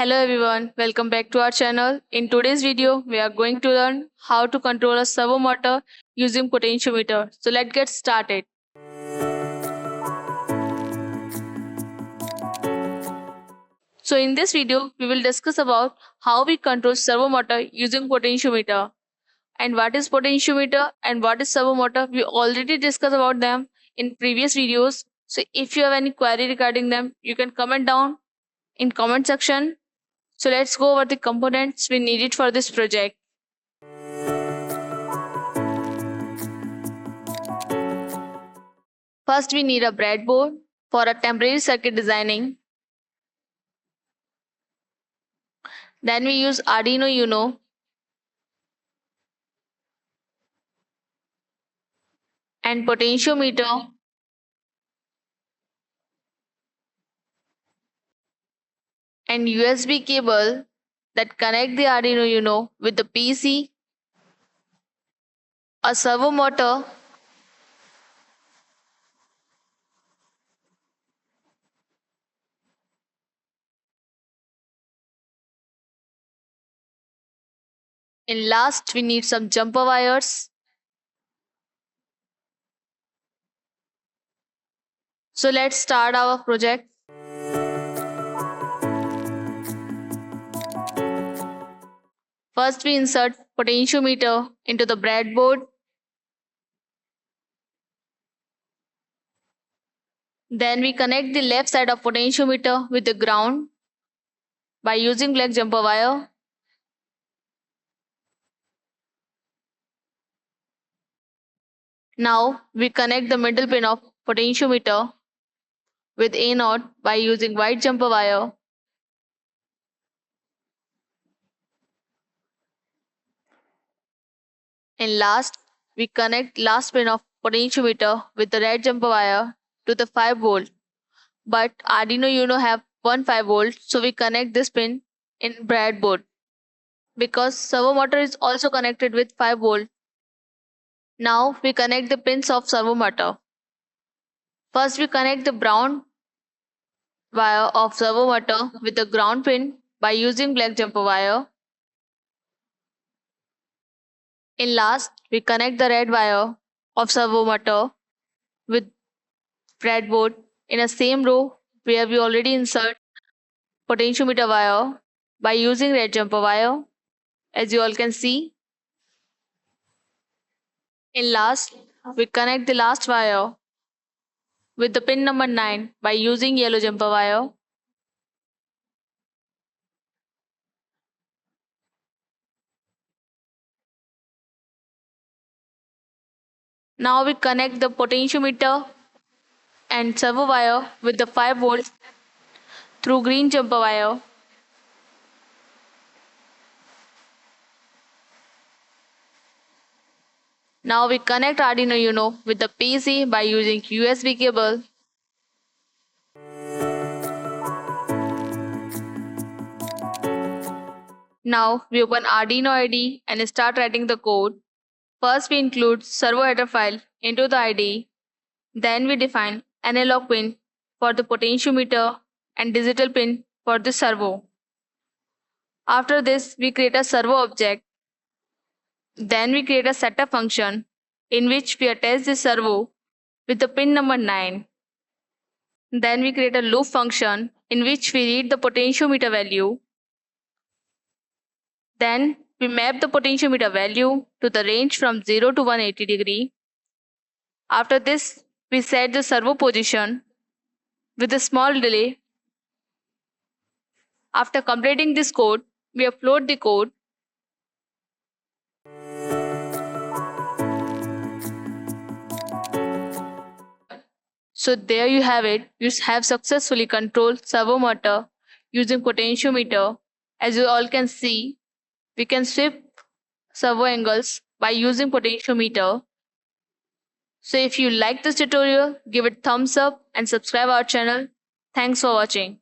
Hello everyone, welcome back to our channel. In today's video, we are going to learn how to control a servo motor using potentiometer. So let's get started. So in this video, we will discuss about how we control servo motor using potentiometer. And what is potentiometer and what is servo motor? We already discussed about them in previous videos. So if you have any query regarding them, you can comment down in comment section. So let's go over the components we needed for this project. First, we need a breadboard for a temporary circuit designing. Then we use Arduino Uno. And potentiometer. And USB cable that connect the Arduino Uno with the PC. A servo motor. And last, we need some jumper wires. So let's start our project. First, we insert potentiometer into the breadboard. Then we connect the left side of potentiometer with the ground by using black jumper wire. Now we connect the middle pin of potentiometer with A0 by using white jumper wire. And last, we connect last pin of potentiometer with the red jumper wire to the 5 volt. But Arduino Uno have 1 5 volt, so we connect this pin in breadboard. Because servo motor is also connected with 5 volt. Now we connect the pins of servo motor. First we connect the brown wire of servo motor with the ground pin by using black jumper wire. In last, we connect the red wire of servo motor with breadboard in a same row where we already insert potentiometer wire by using red jumper wire, as you all can see. In last, we connect the last wire with the pin number 9 by using yellow jumper wire. Now we connect the potentiometer and servo wire with the 5 volts through green jumper wire. Now we connect Arduino Uno with the PC by using USB cable. Now we open Arduino IDE and start writing the code. First we include servo header file into the IDE. Then we define analog pin for the potentiometer and digital pin for the servo. After this, we create a servo object. Then we create a setup function in which we attach the servo with the pin number 9. Then we create a loop function in which we read the potentiometer value. Then we map the potentiometer value to the range from 0 to 180 degree. After this, we set the servo position with a small delay. After completing this code, we upload the code. So there you have it. You have successfully controlled servo motor using potentiometer. As you all can see, we can sweep servo angles by using potentiometer. So if you like this tutorial, give it thumbs up and subscribe our channel. Thanks for watching.